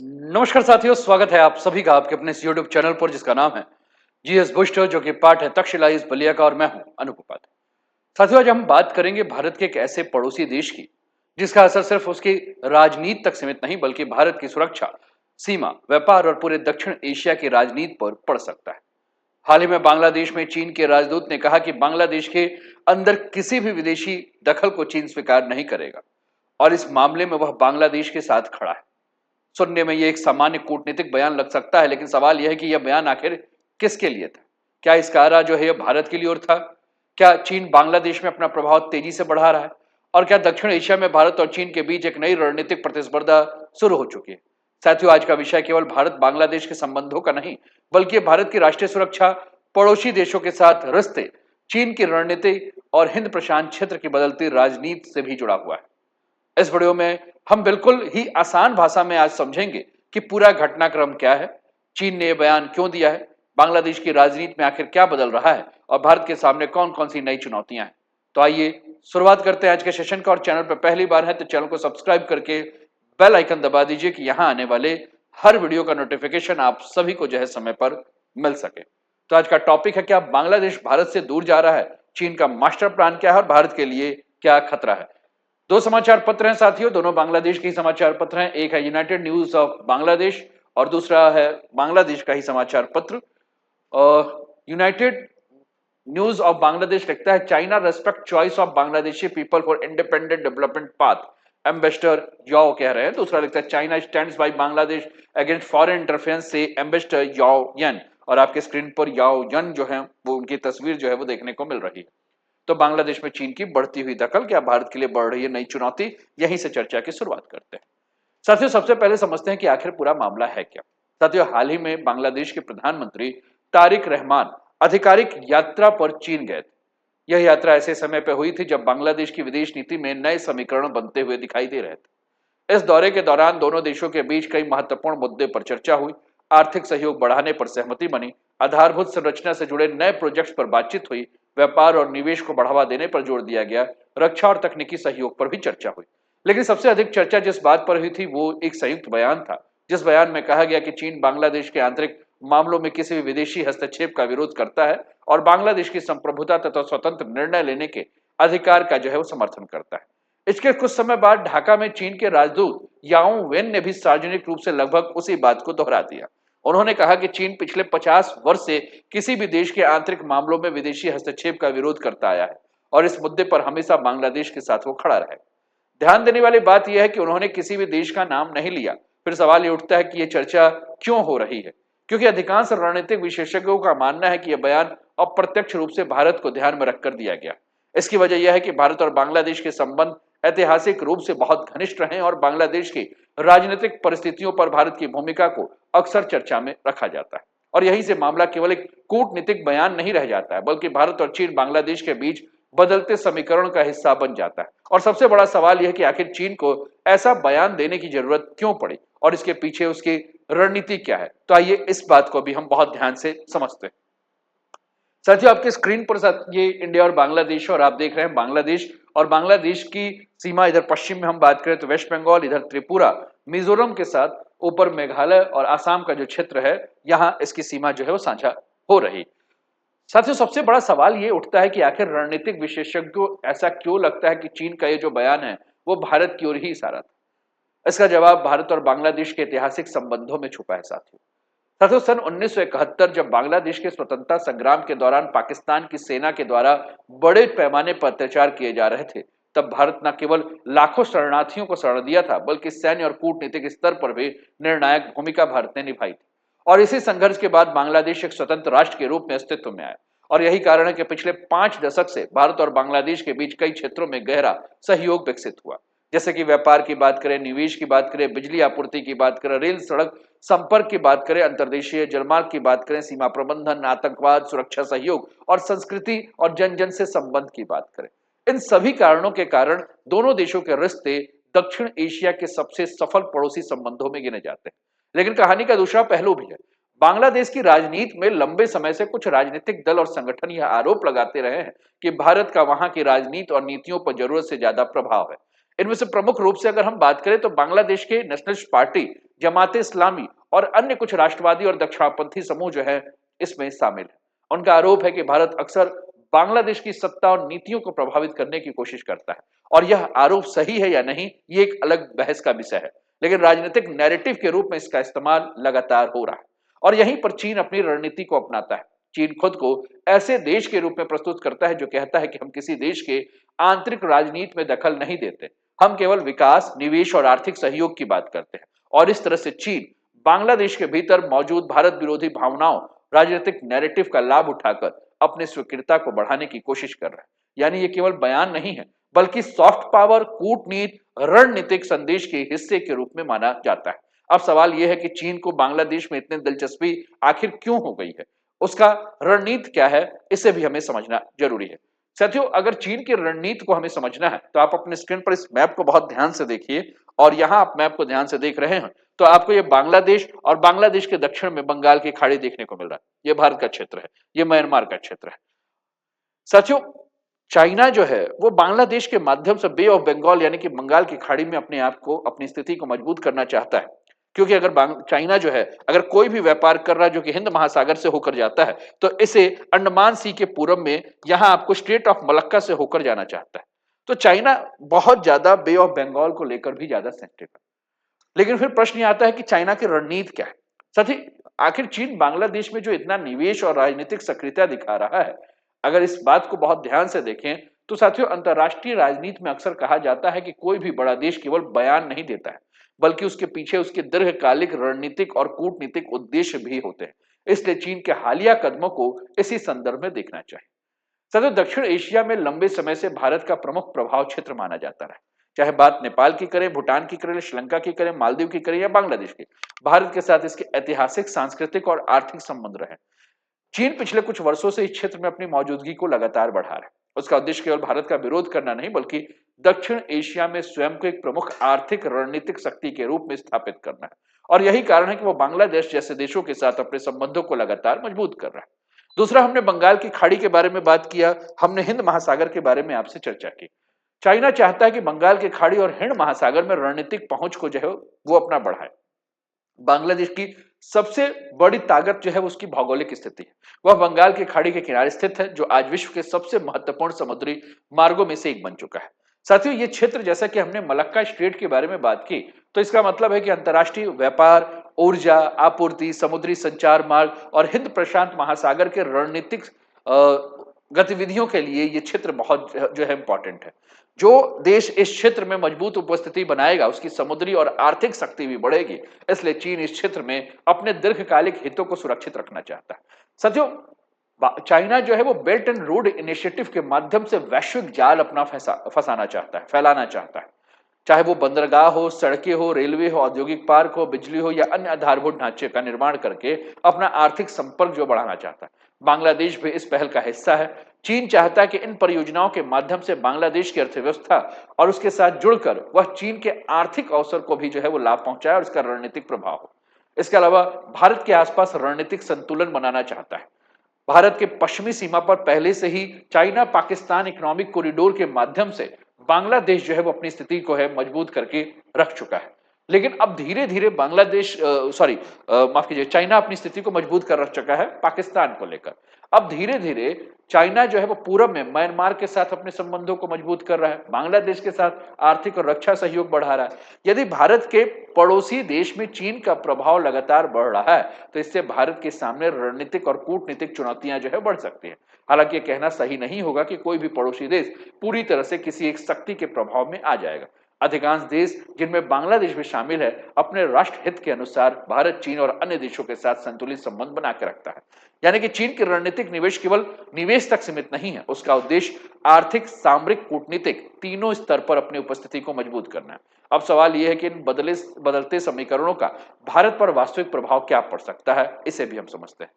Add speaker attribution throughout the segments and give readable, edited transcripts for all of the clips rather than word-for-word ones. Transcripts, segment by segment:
Speaker 1: नमस्कार साथियों, स्वागत है आप सभी का आपके अपने इस यूट्यूब चैनल पर जिसका नाम है जीएस बुस्ट, जो कि पार्ट है तक्षशिला इस बलिया का, और मैं हूं अनूप उपाध्याय। साथियों, आज हम बात करेंगे भारत के एक ऐसे पड़ोसी देश की जिसका असर सिर्फ उसकी राजनीति तक सीमित नहीं बल्कि भारत की सुरक्षा, सीमा, व्यापार और पूरे दक्षिण एशिया की राजनीति पर पड़ सकता है। हाल ही में बांग्लादेश में चीन के राजदूत ने कहा कि बांग्लादेश के अंदर किसी भी विदेशी दखल को चीन स्वीकार नहीं करेगा और इस मामले में वह बांग्लादेश के साथ खड़ा है। सुनने में यह एक सामान्य कूटनीतिक बयान लग सकता है, लेकिन सवाल यह है कि यह बयान आखिर किसके लिए था? क्या इसका आरा जो है यह भारत के लिए और था? क्या चीन बांग्लादेश में अपना प्रभाव तेजी से बढ़ा रहा है? और क्या दक्षिण एशिया में भारत और चीन के बीच एक नई रणनीतिक प्रतिस्पर्धा शुरू हो चुकी है? साथियों, आज का विषय केवल भारत बांग्लादेश के संबंधों का नहीं बल्कि भारत की राष्ट्रीय सुरक्षा, पड़ोसी देशों के साथ रिश्ते, चीन की रणनीति और हिंद प्रशांत क्षेत्र की बदलती राजनीति से भी जुड़ा हुआ है। इस वीडियो में हम बिल्कुल ही आसान भाषा में आज समझेंगे कि पूरा घटनाक्रम क्या है, चीन ने यह बयान क्यों दिया है, बांग्लादेश की राजनीति में आखिर क्या बदल रहा है और भारत के सामने कौन कौन सी नई चुनौतियां हैं। तो आइए शुरुआत करते हैं आज के सेशन का। और चैनल पर पहली बार है तो चैनल को सब्सक्राइब करके बेल आइकन दबा दीजिए कि यहां आने वाले हर वीडियो का नोटिफिकेशन आप सभी को जो है समय पर मिल सके। तो आज का टॉपिक है, क्या बांग्लादेश भारत से दूर जा रहा है, चीन का मास्टर प्लान क्या है और भारत के लिए क्या खतरा है। दो समाचार पत्र हैं साथियों, दोनों बांग्लादेश के ही समाचार पत्र हैं। एक है यूनाइटेड न्यूज ऑफ बांग्लादेश और दूसरा है बांग्लादेश का ही समाचार पत्र। यूनाइटेड न्यूज ऑफ बांग्लादेश लिखता है, China respect choice of Bangladeshi people for independent development path, ambassador Yao कह रहे हैं। दूसरा लिखता है, China stands by Bangladesh against foreign interference से एम्बेसडर याओ यन। और आपके स्क्रीन पर याओ यन जो है वो उनकी तस्वीर जो है वो देखने को मिल रही है। तो बांग्लादेश में चीन की बढ़ती हुई दखल क्या भारत के लिए बढ़ रही है नई चुनौती, यहीं से चर्चा की शुरुआत करते हैं। साथियों, सबसे पहले समझते हैं कि आखिर पूरा मामला है क्या। साथियों, हाल ही में बांग्लादेश के प्रधानमंत्री तारिक रहमान आधिकारिक यात्रा पर चीन गए थे। यह यात्रा ऐसे समय पर हुई थी जब बांग्लादेश की विदेश नीति में नए समीकरण बनते हुए दिखाई दे रहे थे। इस दौरे के दौरान दोनों देशों के बीच कई महत्वपूर्ण मुद्दे पर चर्चा हुई। आर्थिक सहयोग बढ़ाने पर सहमति बनी, आधारभूत संरचना से जुड़े नए प्रोजेक्ट्स पर बातचीत हुई, व्यापार और निवेश को बढ़ावा देने पर जोर दिया गया, रक्षा और तकनीकी सहयोग पर भी चर्चा हुई। लेकिन सबसे अधिक चर्चा जिस बात पर हुई थी वो एक संयुक्त बयान था, जिस बयान में कहा गया कि चीन बांग्लादेश के आंतरिक मामलों में किसी भी विदेशी हस्तक्षेप का विरोध करता है और बांग्लादेश की संप्रभुता तथा स्वतंत्र निर्णय लेने के अधिकार का जो है वो समर्थन करता है। इसके कुछ समय बाद ढाका में चीन के राजदूत याओ वेन ने भी सार्वजनिक रूप से लगभग उसी बात को दोहरा दिया। उन्होंने कहा कि चीन पिछले 50 वर्ष से किसी भी देश के आंतरिक मामलों में विदेशी हस्तक्षेप का विरोध करता आया है और इस मुद्दे पर हमेशा बांग्लादेश के साथ वो खड़ा रहे। ध्यान देने वाली बात यह है कि उन्होंने किसी भी देश का नाम नहीं लिया। फिर सवाल ये उठता है कि यह चर्चा क्यों हो रही है, क्योंकि अधिकांश रणनीतिक विशेषज्ञों का मानना है कि यह बयान अप्रत्यक्ष रूप से भारत को ध्यान में रखकर दिया गया। इसकी वजह यह है कि भारत और बांग्लादेश के संबंध ऐतिहासिक रूप से बहुत घनिष्ठ रहे और बांग्लादेश की राजनीतिक परिस्थितियों पर भारत की भूमिका को अक्सर चर्चा में रखा जाता है। और यहीं से मामला केवल एक कूटनीतिक बयान नहीं रह जाता है बल्कि भारत और चीन बांग्लादेश के बीच बदलते समीकरण का हिस्सा बन जाता है। और सबसे बड़ा सवाल यह कि आखिर चीन को ऐसा बयान देने की जरूरत क्यों पड़ी और इसके पीछे उसकी रणनीति क्या है। तो आइए इस बात को भी हम बहुत ध्यान से समझते हैं। साथियों, आपके स्क्रीन पर ये इंडिया और बांग्लादेश है और आप देख रहे हैं बांग्लादेश। और बांग्लादेश की सीमा इधर पश्चिम में हम बात करें तो वेस्ट बंगाल, इधर त्रिपुरा, मिजोरम के साथ ऊपर मेघालय और आसाम का जो क्षेत्र है, यहां इसकी सीमा जो है वो साझा हो रही। साथियों, सबसे बड़ा सवाल ये उठता है कि आखिर रणनीतिक विशेषज्ञों को ऐसा क्यों लगता है कि चीन का ये जो बयान है वो भारत की ओर ही इशारा था। इसका जवाब भारत और बांग्लादेश के ऐतिहासिक संबंधों में छुपा है। साथियों, सन 1971 जब बांग्लादेश के स्वतंत्रता संग्राम के दौरान पाकिस्तान की सेना के द्वारा बड़े पैमाने पर अत्याचार किए जा रहे थे, तब भारत न केवल लाखों शरणार्थियों को शरण दिया था बल्कि सैन्य और कूटनीतिक स्तर पर भी निर्णायक भूमिका भारत ने निभाई थी। और इसी संघर्ष के बाद बांग्लादेश एक स्वतंत्र राष्ट्र के रूप में अस्तित्व में आया। और यही कारण है कि पिछले 5 दशक से भारत और बांग्लादेश के बीच कई क्षेत्रों में गहरा सहयोग विकसित हुआ, जैसे कि व्यापार की बात करें, निवेश की बात करें, बिजली आपूर्ति की बात करें, रेल सड़क संपर्क की बात करें, अंतर्देशीय जलमार्ग की बात करें, सीमा प्रबंधन, आतंकवाद, सुरक्षा सहयोग और संस्कृति और जन जन से संबंध की बात करें। इन सभी कारणों के कारण दोनों देशों के रिश्ते दक्षिण एशिया के सबसे सफल पड़ोसी संबंधों में गिने जाते हैं। लेकिन कहानी का दूसरा पहलू भी है। बांग्लादेश की राजनीति में लंबे समय से कुछ राजनीतिक दल और संगठन यह आरोप लगाते रहे हैं कि भारत का वहां की राजनीति और नीतियों पर जरूरत से ज्यादा प्रभाव है। इनमें से प्रमुख रूप से अगर हम बात करें तो बांग्लादेश के नेशनलिस्ट पार्टी जमाते इस्लामी और अन्य कुछ राष्ट्रवादी और दक्षिणापंथी समूह जो है इसमें शामिल है। उनका आरोप है कि भारत अक्सर बांग्लादेश की सत्ता और नीतियों को प्रभावित करने की कोशिश करता है और यह आरोप सही है या नहीं ये एक अलग बहस का विषय है, लेकिन राजनीतिक नैरेटिव के रूप में इसका इस्तेमाल लगातार हो रहा है और यहीं पर चीन अपनी रणनीति को अपनाता है। चीन खुद को ऐसे देश के रूप में प्रस्तुत करता है जो कहता है कि हम किसी देश के आंतरिक राजनीति में दखल नहीं देते, हम केवल विकास, निवेश और आर्थिक सहयोग की बात करते हैं। और इस तरह से चीन बांग्लादेश के भीतर मौजूद भारत विरोधी भावनाओं, राजनीतिक नैरेटिव का लाभ उठाकर अपनी स्वीकृतता को बढ़ाने की कोशिश कर रहा है। यानी ये केवल बयान नहीं है बल्कि सॉफ्ट पावर, कूटनीति, रणनीतिक संदेश के हिस्से के रूप में माना जाता है। अब सवाल यह है कि चीन को बांग्लादेश में इतनी दिलचस्पी आखिर क्यों हो गई है, उसका रणनीति क्या है, इसे भी हमें समझना जरूरी है। साथियों, अगर चीन की रणनीति को हमें समझना है तो आप अपने स्क्रीन पर इस मैप को बहुत ध्यान से देखिए और यहां आप मैप को ध्यान से देख रहे हैं तो आपको ये बांग्लादेश और बांग्लादेश के दक्षिण में बंगाल की खाड़ी देखने को मिल रहा है। ये भारत का क्षेत्र है, ये म्यांमार का क्षेत्र है। साथियों, चाइना जो है वो बांग्लादेश के माध्यम से बे ऑफ बंगाल यानी कि बंगाल की खाड़ी में अपने आप को, अपनी स्थिति को मजबूत करना चाहता है। क्योंकि अगर चाइना जो है अगर कोई भी व्यापार कर रहा है जो कि हिंद महासागर से होकर जाता है तो इसे अंडमान सी के पूरब में यहां आपको स्ट्रेट ऑफ मलक्का से होकर जाना चाहता है। तो चाइना बहुत ज्यादा बे ऑफ बंगाल को लेकर भी ज्यादा सेंसिटिव है। लेकिन फिर प्रश्न ये आता है कि चाइना की रणनीति क्या है। साथ ही आखिर चीन बांग्लादेश में जो इतना निवेश और राजनीतिक सक्रियता दिखा रहा है, अगर इस बात को बहुत ध्यान से देखें तो साथियों, अंतरराष्ट्रीय राजनीति में अक्सर कहा जाता है कि कोई भी बड़ा देश केवल बयान नहीं देता है बल्कि उसके पीछे उसके दीर्घकालिक रणनीतिक और कूटनीतिक उद्देश्य भी होते हैं। इसलिए चीन के हालिया कदमों को इसी संदर्भ में देखना चाहिए। साथियों, दक्षिण एशिया में लंबे समय से भारत का प्रमुख प्रभाव क्षेत्र माना जाता है। चाहे बात नेपाल की करें, भूटान की करें, श्रीलंका की करें, मालदीव की करें या बांग्लादेश की, भारत के साथ इसके ऐतिहासिक, सांस्कृतिक और आर्थिक संबंध रहे। चीन पिछले कुछ वर्षों से इस क्षेत्र में अपनी मौजूदगी को लगातार बढ़ा रहा है। उसका उद्देश्य केवल भारत का विरोध करना नहीं बल्कि दक्षिण एशिया में स्वयं को एक प्रमुख आर्थिक रणनीतिक शक्ति के रूप में स्थापित करना है। और यही कारण है कि वो बांग्लादेश जैसे देशों के साथ अपने संबंधों को लगातार मजबूत कर रहा है। दूसरा, हमने बंगाल की खाड़ी के बारे में बात किया, हमने हिंद महासागर के बारे में आपसे चर्चा की। चाइना चाहता है कि बंगाल की खाड़ी और हिंद महासागर में रणनीतिक पहुंच को जो है वो अपना बढ़ाए। बांग्लादेश की सबसे बड़ी ताकत जो है उसकी भौगोलिक स्थिति है। वह बंगाल की खाड़ी के किनारे स्थित है जो आज विश्व के सबसे महत्वपूर्ण समुद्री मार्गों में से एक बन चुका है। साथियों, ये क्षेत्र, जैसा कि हमने मलक्का स्ट्रेट के बारे में बात की, तो इसका मतलब है कि अंतर्राष्ट्रीय व्यापार, ऊर्जा आपूर्ति, समुद्री संचार मार्ग और हिंद प्रशांत महासागर के रणनीतिक गतिविधियों के लिए ये क्षेत्र बहुत जो है इंपॉर्टेंट है। जो देश इस क्षेत्र में मजबूत उपस्थिति बनाएगा उसकी समुद्री और आर्थिक शक्ति भी बढ़ेगी। इसलिए चीन इस क्षेत्र में अपने दीर्घकालिक हितों को सुरक्षित रखना चाहता है। साथियों, चाइना जो है वो बेल्ट एंड रोड इनिशिएटिव के माध्यम से वैश्विक जाल अपना फंसाना चाहता है, फैलाना चाहता है। चाहे वो बंदरगाह हो, सड़कें हो, रेलवे हो, औद्योगिक पार्क हो, बिजली हो या अन्य आधारभूत ढांचे का निर्माण करके अपना आर्थिक संपर्क जो बढ़ाना चाहता है। बांग्लादेश भी इस पहल का हिस्सा है। चीन चाहता है कि इन परियोजनाओं के माध्यम से बांग्लादेश की अर्थव्यवस्था और उसके साथ जुड़कर वह चीन के आर्थिक अवसर को भी जो है वो लाभ पहुंचाए और इसका रणनीतिक प्रभाव हो। इसके अलावा भारत के आसपास रणनीतिक संतुलन बनाना चाहता है। भारत के पश्चिमी सीमा पर पहले से ही चाइना पाकिस्तान इकोनॉमिक कॉरिडोर के माध्यम से बांग्लादेश जो है वो अपनी स्थिति को है मजबूत करके रख चुका है। लेकिन अब धीरे धीरे माफ कीजिए, चाइना अपनी स्थिति को मजबूत कर रख चुका है पाकिस्तान को लेकर। अब धीरे धीरे चाइना जो है वो पूरब में म्यांमार के साथ अपने संबंधों को मजबूत कर रहा है, बांग्लादेश के साथ आर्थिक और रक्षा सहयोग बढ़ा रहा है। यदि भारत के पड़ोसी देश में चीन का प्रभाव लगातार बढ़ रहा है तो इससे भारत के सामने रणनीतिक और कूटनीतिक चुनौतियां जो है बढ़ सकती हैं। हालांकि यह कहना सही नहीं होगा कि कोई भी पड़ोसी देश पूरी तरह से किसी एक शक्ति के प्रभाव में आ जाएगा। अधिकांश देश, जिनमें बांग्लादेश भी शामिल है, अपने राष्ट्र हित के अनुसार भारत, चीन और अन्य देशों के साथ संतुलित संबंध बना के रखता है। यानी कि चीन की रणनीतिक निवेश केवल निवेश तक सीमित नहीं है, उसका उद्देश्य आर्थिक, सामरिक, कूटनीतिक तीनों स्तर पर अपनी उपस्थिति को मजबूत करना है। अब सवाल यह है कि इन बदलते समीकरणों का भारत पर वास्तविक प्रभाव क्या पड़ सकता है, इसे भी हम समझते हैं।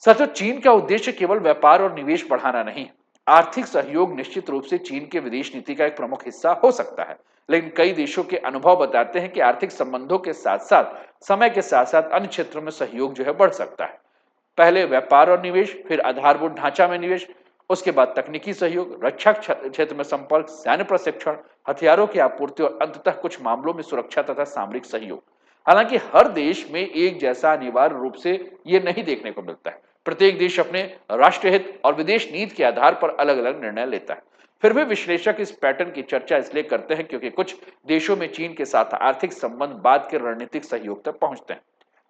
Speaker 1: साथियों, चीन का उद्देश्य केवल व्यापार और निवेश बढ़ाना नहीं है। आर्थिक सहयोग निश्चित रूप से चीन के विदेश नीति का एक प्रमुख हिस्सा हो सकता है, लेकिन कई देशों के अनुभव बताते हैं कि आर्थिक संबंधों के साथ साथ समय के साथ साथ अन्य क्षेत्रों में सहयोग जो है बढ़ सकता है। पहले व्यापार और निवेश, फिर आधारभूत ढांचा में निवेश, उसके बाद तकनीकी सहयोग, रक्षा क्षेत्र में संपर्क, सैन्य प्रशिक्षण, हथियारों की आपूर्ति और अंततः कुछ मामलों में सुरक्षा तथा सामरिक सहयोग। हालांकि हर देश में एक जैसा अनिवार्य रूप से ये नहीं देखने को मिलता है। प्रत्येक देश अपने राष्ट्रीय हित और विदेश नीति के आधार पर अलग अलग निर्णय लेता है। फिर भी विश्लेषक इस पैटर्न की चर्चा इसलिए करते हैं क्योंकि कुछ देशों में चीन के साथ आर्थिक संबंध बाद के रणनीतिक सहयोग तक पहुंचते हैं।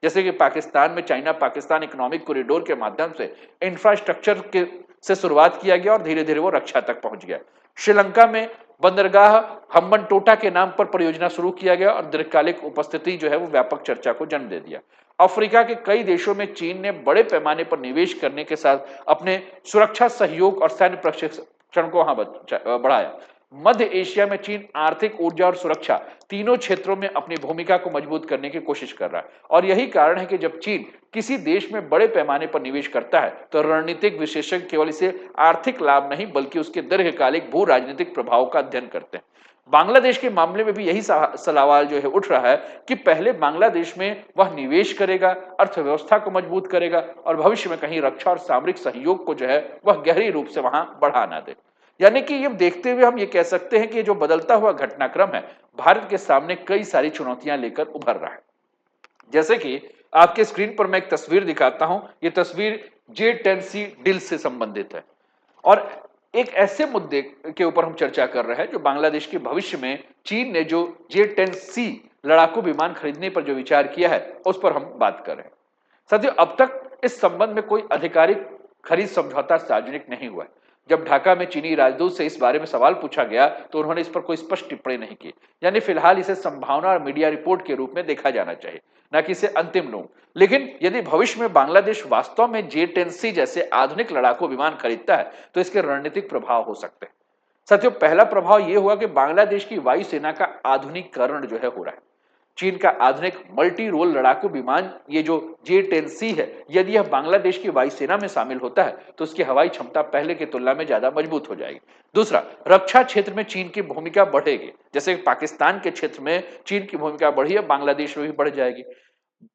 Speaker 1: जैसे कि पाकिस्तान में चाइना पाकिस्तान इकोनॉमिक कॉरिडोर के माध्यम से इंफ्रास्ट्रक्चर के से शुरुआत किया गया और धीरे धीरे वो रक्षा तक पहुंच गया। श्रीलंका में बंदरगाह हम्बनटोटा के नाम पर परियोजना शुरू किया गया और दीर्घकालिक उपस्थिति जो है वो व्यापक चर्चा को जन्म दे दिया। अफ्रीका के कई देशों में चीन ने बड़े पैमाने पर निवेश करने के साथ अपने सुरक्षा सहयोग और सैन्य प्रशिक्षण को वहां बढ़ाया। मध्य एशिया में चीन आर्थिक, ऊर्जा और सुरक्षा तीनों क्षेत्रों में अपनी भूमिका को मजबूत करने की कोशिश कर रहा है और यही कारण है कि जब चीन किसी देश में बड़े पैमाने पर निवेश करता है तो रणनीतिक विशेषज्ञ केवल इसे आर्थिक लाभ नहीं बल्कि उसके दीर्घकालिक भू राजनीतिक प्रभाव का अध्ययन करते हैं। बांग्लादेश के मामले में भी यही सवाल जो है उठ रहा है कि पहले बांग्लादेश में वह निवेश करेगा, अर्थव्यवस्था को मजबूत करेगा और भविष्य में कहीं रक्षा और सामरिक सहयोग को जो है वह गहरी रूप से वहां बढ़ा ना दे। यानी कि ये देखते हुए हम ये कह सकते हैं कि जो बदलता हुआ घटनाक्रम है भारत के सामने कई सारी चुनौतियां लेकर उभर रहा है। जैसे कि आपके स्क्रीन पर मैं एक तस्वीर दिखाता हूं। ये तस्वीर J10C डील से संबंधित है और एक ऐसे मुद्दे के ऊपर हम चर्चा कर रहे हैं जो बांग्लादेश के भविष्य में चीन ने जो J10C लड़ाकू विमान खरीदने पर जो विचार किया है उस पर हम बात कर रहे हैं। साथियों, अब तक इस संबंध में कोई आधिकारिक खरीद समझौता सार्वजनिक नहीं हुआ है। जब ढाका में चीनी राजदूत से इस बारे में सवाल पूछा गया तो उन्होंने इस पर कोई स्पष्ट टिप्पणी नहीं की। यानी फिलहाल इसे संभावना और मीडिया रिपोर्ट के रूप में देखा जाना चाहिए, न कि इसे अंतिम रूप। लेकिन यदि भविष्य में बांग्लादेश वास्तव में J10C जैसे आधुनिक लड़ाकू विमान खरीदता है तो इसके रणनीतिक प्रभाव हो सकते हैं। साथियों, पहला प्रभाव यह हुआ कि बांग्लादेश की वायुसेना का आधुनिकीकरण जो है हो रहा है। चीन का आधुनिक मल्टी रोल लड़ाकू विमान ये जो J10C है, यदि यह बांग्लादेश की वायुसेना में शामिल होता है तो उसकी हवाई क्षमता पहले की तुलना में ज्यादा मजबूत हो जाएगी। दूसरा, रक्षा क्षेत्र में चीन की भूमिका बढ़ेगी। जैसे पाकिस्तान के क्षेत्र में चीन की भूमिका बढ़ी है, बांग्लादेश में भी बढ़ जाएगी।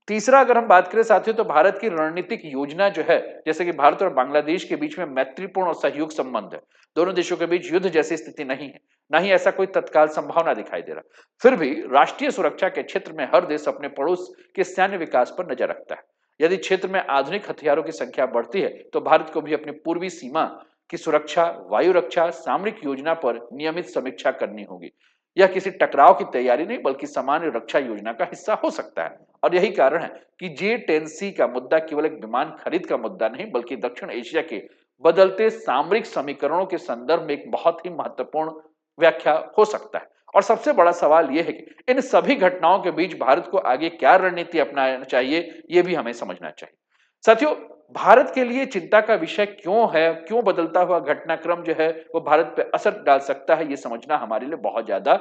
Speaker 1: तीसरा, अगर हम बात करें साथियों तो भारत की रणनीतिक योजना जो है, जैसे कि भारत और बांग्लादेश के बीच में मैत्रीपूर्ण और सहयोग संबंध है। दोनों देशों के बीच युद्ध जैसी स्थिति नहीं है, ना ही ऐसा कोई तत्काल संभावना दिखाई दे रहा। फिर भी राष्ट्रीय सुरक्षा के क्षेत्र में हर देश अपने पड़ोस के सैन्य विकास पर नजर रखता है। यदि क्षेत्र में आधुनिक हथियारों की संख्या बढ़ती है तो भारत को भी अपनी पूर्वी सीमा की सुरक्षा, वायु रक्षा, सामरिक योजना पर नियमित समीक्षा करनी होगी। यह किसी टकराव की तैयारी नहीं बल्कि सामान्य रक्षा योजना का हिस्सा हो सकता है और यही कारण है कि J10C का मुद्दा केवल एक विमान खरीद का मुद्दा नहीं बल्कि दक्षिण एशिया के बदलते सामरिक समीकरणों के संदर्भ में एक बहुत ही महत्वपूर्ण व्याख्या हो सकता है। और सबसे बड़ा सवाल यह है कि इन सभी घटनाओं के बीच भारत को आगे क्या रणनीति अपनाना चाहिए, यह भी हमें समझना चाहिए। साथियों, भारत के लिए चिंता का विषय क्यों है, क्यों बदलता हुआ घटनाक्रम जो है वो भारत पे असर डाल सकता है, ये समझना हमारे लिए बहुत ज्यादा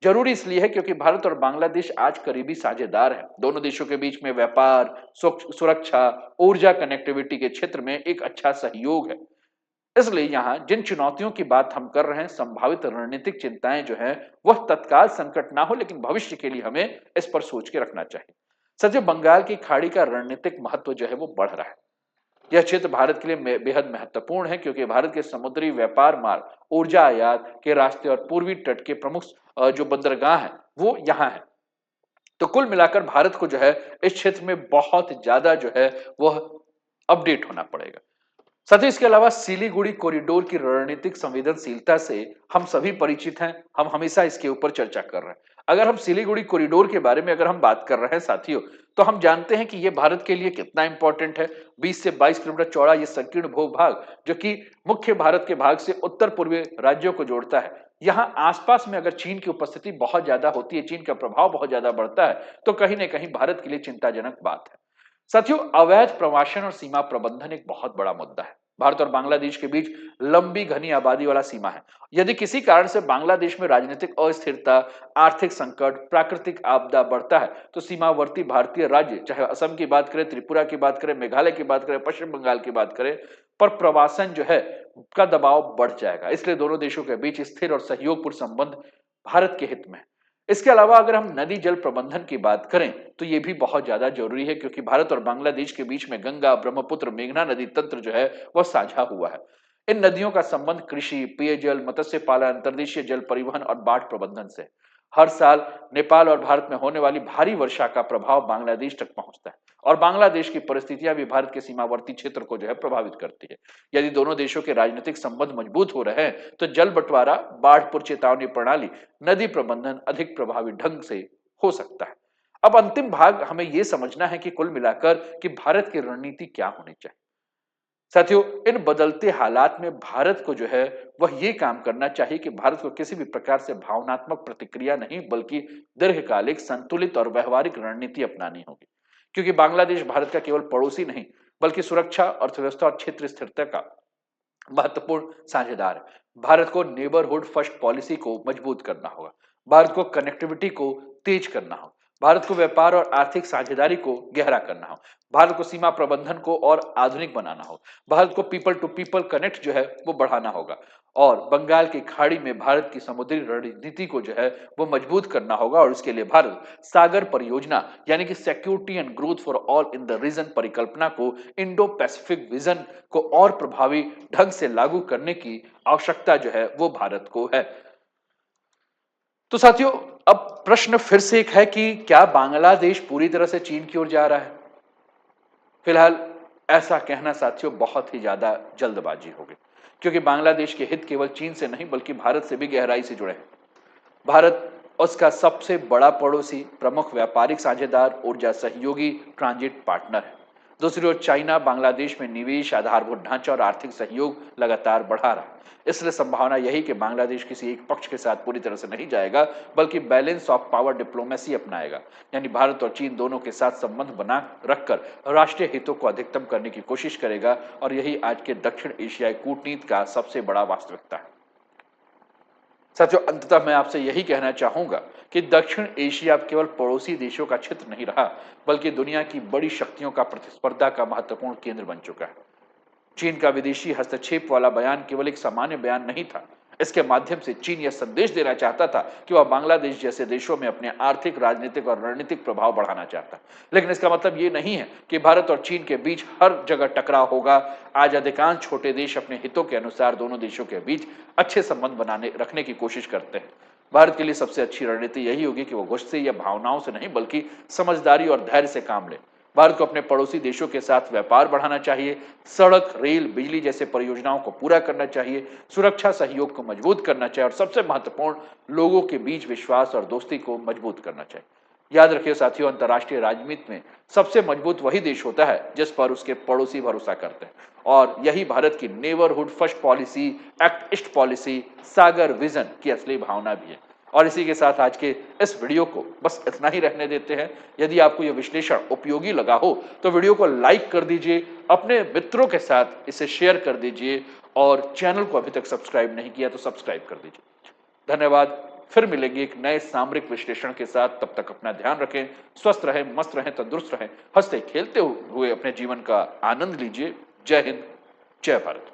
Speaker 1: जरूरी इसलिए है क्योंकि भारत और बांग्लादेश आज करीबी साझेदार हैं। दोनों देशों के बीच में व्यापार, सुरक्षा, ऊर्जा कनेक्टिविटी के क्षेत्र में एक अच्छा सहयोग है। इसलिए यहाँ जिन चुनौतियों की बात हम कर रहे हैं, संभावित रणनीतिक चिंताएं जो है वह तत्काल संकट ना हो लेकिन भविष्य के लिए हमें इस पर सोच के रखना चाहिए। सच, बंगाल की खाड़ी का रणनीतिक महत्व जो है वो बढ़ रहा है। यह क्षेत्र भारत के लिए बेहद महत्वपूर्ण है क्योंकि भारत के समुद्री व्यापार मार्ग, ऊर्जा आयात के रास्ते और पूर्वी तट के प्रमुख जो बंदरगाह हैं वो यहाँ है। तो कुल मिलाकर भारत को जो है इस क्षेत्र में बहुत ज्यादा जो है वह अपडेट होना पड़ेगा। साथ ही इसके अलावा सिलीगुड़ी कॉरिडोर की रणनीतिक संवेदनशीलता से हम सभी परिचित हैं, हम हमेशा इसके ऊपर चर्चा कर रहे हैं। अगर हम सिलीगुड़ी कॉरिडोर के बारे में अगर हम बात कर रहे हैं साथियों, तो हम जानते हैं कि यह भारत के लिए कितना इंपॉर्टेंट है। 20 से 22 किलोमीटर चौड़ा यह संकीर्ण भूभाग जो कि मुख्य भारत के भाग से उत्तर पूर्वी राज्यों को जोड़ता है, यहाँ आसपास में अगर चीन की उपस्थिति बहुत ज्यादा होती है, चीन का प्रभाव बहुत ज्यादा बढ़ता है, तो कहीं ना कहीं भारत के लिए चिंताजनक बात है। साथियों, अवैध प्रवासन और सीमा प्रबंधन एक बहुत बड़ा मुद्दा है। भारत और बांग्लादेश के बीच लंबी घनी आबादी वाला सीमा है। यदि किसी कारण से बांग्लादेश में राजनीतिक अस्थिरता, आर्थिक संकट, प्राकृतिक आपदा बढ़ता है तो सीमावर्ती भारतीय राज्य, चाहे असम की बात करें, त्रिपुरा की बात करें, मेघालय की बात करें, पश्चिम बंगाल की बात करें, पर प्रवासन जो है का दबाव बढ़ जाएगा। इसलिए दोनों देशों के बीच स्थिर और सहयोगपूर्ण संबंध भारत के हित में है। इसके अलावा अगर हम नदी जल प्रबंधन की बात करें तो यह भी बहुत ज्यादा जरूरी है क्योंकि भारत और बांग्लादेश के बीच में गंगा, ब्रह्मपुत्र, मेघना नदी तंत्र जो है वह साझा हुआ है। इन नदियों का संबंध कृषि, पेयजल, मत्स्य पालन, अंतर्देशीय जल परिवहन और बाढ़ प्रबंधन से। हर साल नेपाल और भारत में होने वाली भारी वर्षा का प्रभाव बांग्लादेश तक पहुंचता है और बांग्लादेश की परिस्थितियां भी भारत के सीमावर्ती क्षेत्र को जो है प्रभावित करती है। यदि दोनों देशों के राजनीतिक संबंध मजबूत हो रहे हैं तो जल बंटवारा, बाढ़ पूर्व चेतावनी प्रणाली, नदी प्रबंधन अधिक प्रभावी ढंग से हो सकता है। अब अंतिम भाग हमें यह समझना है कि कुल मिलाकर कि भारत की रणनीति क्या होनी चाहिए। साथियों, इन बदलते हालात में भारत को जो है वह ये काम करना चाहिए कि भारत को किसी भी प्रकार से भावनात्मक प्रतिक्रिया नहीं बल्कि दीर्घकालिक, संतुलित और व्यवहारिक रणनीति अपनानी होगी। क्योंकि बांग्लादेश भारत का केवल पड़ोसी नहीं बल्कि सुरक्षा, अर्थव्यवस्था और क्षेत्र स्थिरता का महत्वपूर्ण साझेदार है। भारत को नेबरहुड फर्स्ट पॉलिसी को मजबूत करना होगा। भारत को कनेक्टिविटी को तेज करना होगा। भारत को व्यापार और आर्थिक साझेदारी को गहरा करना होगा। भारत को सीमा प्रबंधन को और आधुनिक बनाना होगा। भारत को पीपल टू पीपल कनेक्ट जो है वो बढ़ाना होगा और बंगाल की खाड़ी में भारत की समुद्री रणनीति को जो है वो मजबूत करना होगा और इसके लिए भारत सागर परियोजना यानी कि security and growth for all in the region परिकल्पना को, इंडो पैसिफिक विजन को और प्रभावी ढंग से लागू करने की आवश्यकता जो है वो भारत को है। तो साथियों, अब प्रश्न फिर से एक है कि क्या बांग्लादेश पूरी तरह से चीन की ओर जा रहा है? फिलहाल ऐसा कहना साथियों बहुत ही ज्यादा जल्दबाजी होगी, क्योंकि बांग्लादेश के हित केवल चीन से नहीं बल्कि भारत से भी गहराई से जुड़े हैं। भारत उसका सबसे बड़ा पड़ोसी, प्रमुख व्यापारिक साझेदार, ऊर्जा सहयोगी, ट्रांजिट पार्टनर है। दूसरी ओर चाइना बांग्लादेश में निवेश, आधारभूत ढांचा और आर्थिक सहयोग लगातार बढ़ा रहा है। इसलिए संभावना यही कि बांग्लादेश किसी एक पक्ष के साथ पूरी तरह से नहीं जाएगा बल्कि बैलेंस ऑफ पावर डिप्लोमेसी अपनाएगा, यानी भारत और चीन दोनों के साथ संबंध बना रखकर राष्ट्रीय हितों को अधिकतम करने की कोशिश करेगा और यही आज के दक्षिण एशियाई कूटनीति का सबसे बड़ा वास्तविकता है। साथियों, अंततः मैं आपसे यही कहना चाहूंगा कि दक्षिण एशिया अब केवल पड़ोसी देशों का क्षेत्र नहीं रहा बल्कि दुनिया की बड़ी शक्तियों का प्रतिस्पर्धा का महत्वपूर्ण केंद्र बन चुका है। चीन का विदेशी हस्तक्षेप वाला बयान केवल एक सामान्य बयान नहीं था। इसके माध्यम से चीन यह संदेश देना चाहता था कि वह बांग्लादेश जैसे देशों में अपने आर्थिक, राजनीतिक और रणनीतिक प्रभाव बढ़ाना चाहता है। लेकिन इसका मतलब ये नहीं है कि भारत और चीन के बीच हर जगह टकराव होगा। आज अधिकांश छोटे देश अपने हितों के अनुसार दोनों देशों के बीच अच्छे संबंध बनाने रखने की कोशिश करते हैं। भारत के लिए सबसे अच्छी रणनीति यही होगी कि वो गुस्से या भावनाओं से नहीं बल्कि समझदारी और धैर्य से काम ले। भारत को अपने पड़ोसी देशों के साथ व्यापार बढ़ाना चाहिए, सड़क, रेल, बिजली जैसे परियोजनाओं को पूरा करना चाहिए, सुरक्षा सहयोग को मजबूत करना चाहिए और सबसे महत्वपूर्ण, लोगों के बीच विश्वास और दोस्ती को मजबूत करना चाहिए। याद रखिए साथियों, अंतर्राष्ट्रीय राजनीति में सबसे मजबूत वही देश होता है जिस पर उसके पड़ोसी भरोसा करते हैं और यही भारत की neighbourhood first policy, act east policy, Sagar vision की असली भावना भी है। और इसी के साथ आज के इस वीडियो को बस इतना ही रहने देते हैं। यदि आपको यह विश्लेषण उपयोगी लगा हो तो वीडियो को लाइक कर दीजिए, अपने मित्रों के साथ इसे शेयर कर दीजिए और चैनल को अभी तक सब्सक्राइब नहीं किया तो सब्सक्राइब कर दीजिए। धन्यवाद। फिर मिलेंगे एक नए सामरिक विश्लेषण के साथ। तब तक अपना ध्यान रखें, स्वस्थ रहें, मस्त रहें, तंदुरुस्त रहें, हंसते खेलते हुए अपने जीवन का आनंद लीजिए। जय हिंद, जय भारत।